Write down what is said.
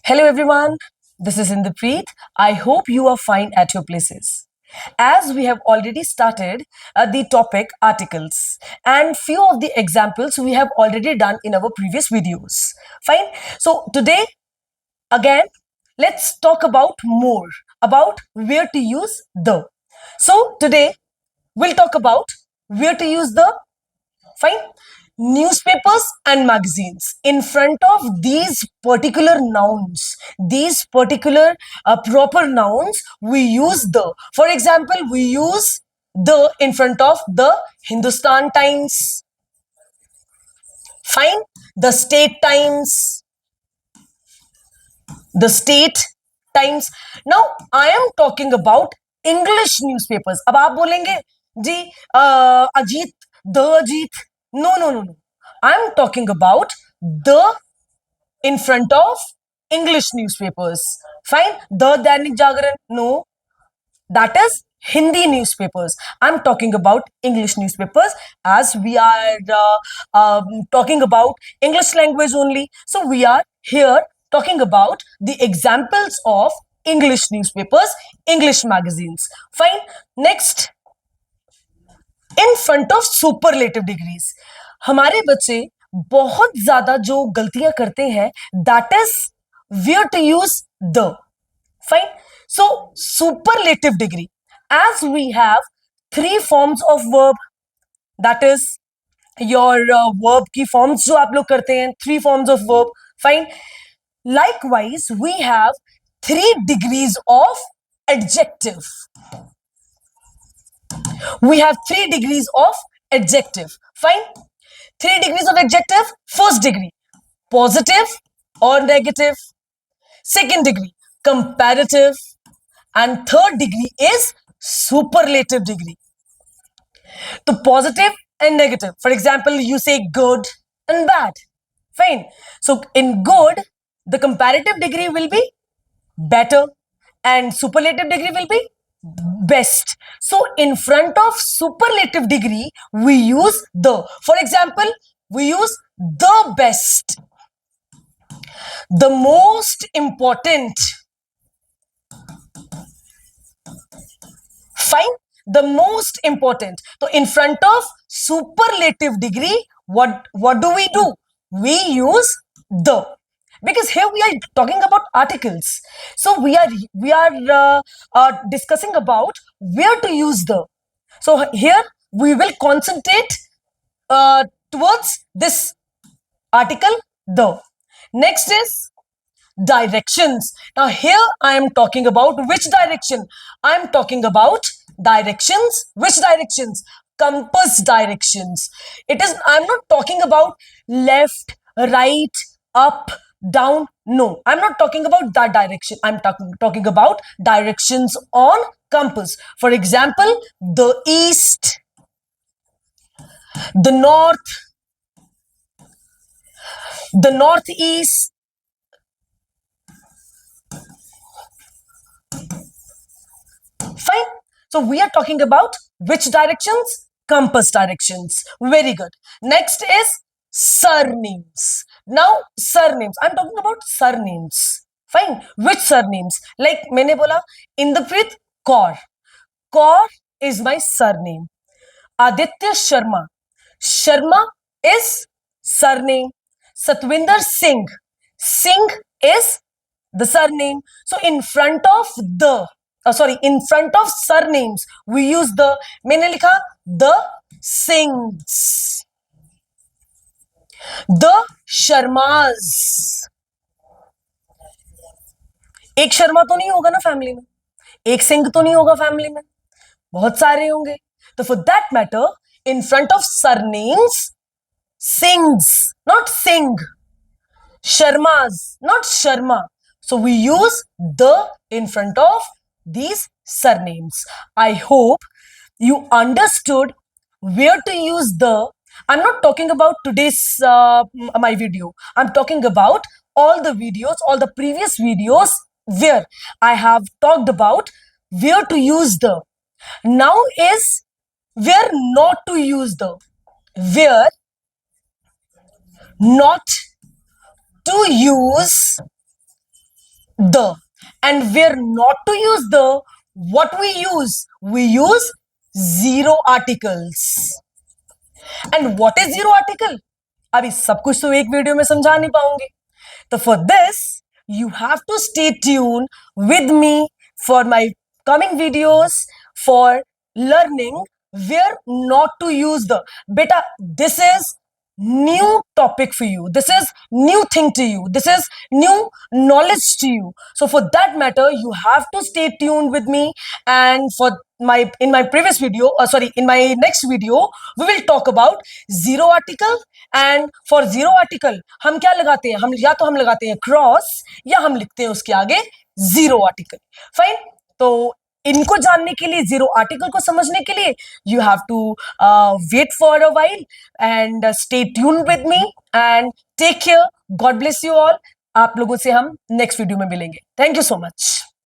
Hello everyone, this is Inderpreet. I hope you are fine at your places. As we have already started the topic articles and few of the examples we have already done in our previous videos. Fine. So today again let's talk about more about where to use the. So today we'll talk about where to use the. Fine. Newspapers and magazines. In front of these particular nouns, these particular proper nouns, we use the. For example, we use the in front of the Hindustan Times. Fine. The State Times. The State Times. Now, I am talking about English newspapers. अब आप बोलेंगे जी Ajit, the Ajit. No, no, no, no. I'm talking about the in front of English newspapers. Fine. The Dainik Jagran. No, that is Hindi newspapers. I'm talking about English newspapers as we are talking about English language only. So we are here talking about the examples of English newspapers, English magazines. Fine. Next, in front of superlative degrees हमारे बच्चे बहुत ज्यादा जो गलतियां करते हैं that is where to use the. Fine. So superlative degree as we have three forms of verb that is your verb की forms जो आप लोग करते हैं three forms of verb. Fine. Likewise, we have three degrees of adjective. We have 3 degrees of adjective. Fine. 3 degrees of adjective. First degree, positive or negative. Second degree, comparative. And third degree is superlative degree. So positive and negative. For example, you say good and bad. Fine. So in good, the comparative degree will be better and superlative degree will be best. So in front of superlative degree, we use the. For example, we use the best, the most important. Fine. The most important. So in front of superlative degree, what do? We use the. Because here we are talking about articles, so we are discussing about where to use the. So here we will concentrate towards this article the. Next is directions. Now here I am talking about which direction. I am talking about directions. Which directions? Compass directions. It is. I am not talking about left, right, up, down. No, I'm not talking about that direction. I'm talking about directions on compass. For example, the east, the north, the northeast. Fine. So we are talking about which directions? Compass directions. Very good. Next is surnames. Now surnames. I'm talking about surnames. Fine. Which surnames? Like मैंने बोला Inderpreet Kaur. Kaur is my surname. Aditya Sharma. Sharma is surname. Satwinder Singh. Singh is the surname. So in front of the in front of surnames we use the. मैंने लिखा the Singhs, the Sharmas. एक शर्मा तो नहीं होगा ना family में, एक सिंह तो नहीं होगा फैमिली में, बहुत सारे होंगे. तो for that matter in front of surnames Singhs, not Singh. Sharmas, not Sharma. So we use the in front of these surnames. I hope you understood where to use the. I'm not talking about today's my video. I'm talking about all the videos, all the previous videos where I have talked about where to use the. Now is where not to use the. Where not to use the. And we're not to use the, what we use? We use zero articles. And what is zero article? अभी सब कुछ तो एक video में समझा नहीं पाऊंगी. So for this, you have to stay tuned with me for my coming videos for learning where not to use the. Beta, this is new topic for you. This is new thing to you. This is new knowledge to you. So for that matter, you have to stay tuned with me. And for in my previous video, in my next video, we will talk about zero article. And for zero article, हम क्या लगाते हैं? हम या तो हम लगाते हैं क्रॉस या हम लिखते हैं उसके आगे जीरो आर्टिकल. फाइन. तो इनको जानने के लिए, जीरो आर्टिकल को समझने के लिए, you have to wait for a while and stay tune with me and take care. God bless you all. आप लोगों से हम नेक्स्ट वीडियो में मिलेंगे. Thank you so much.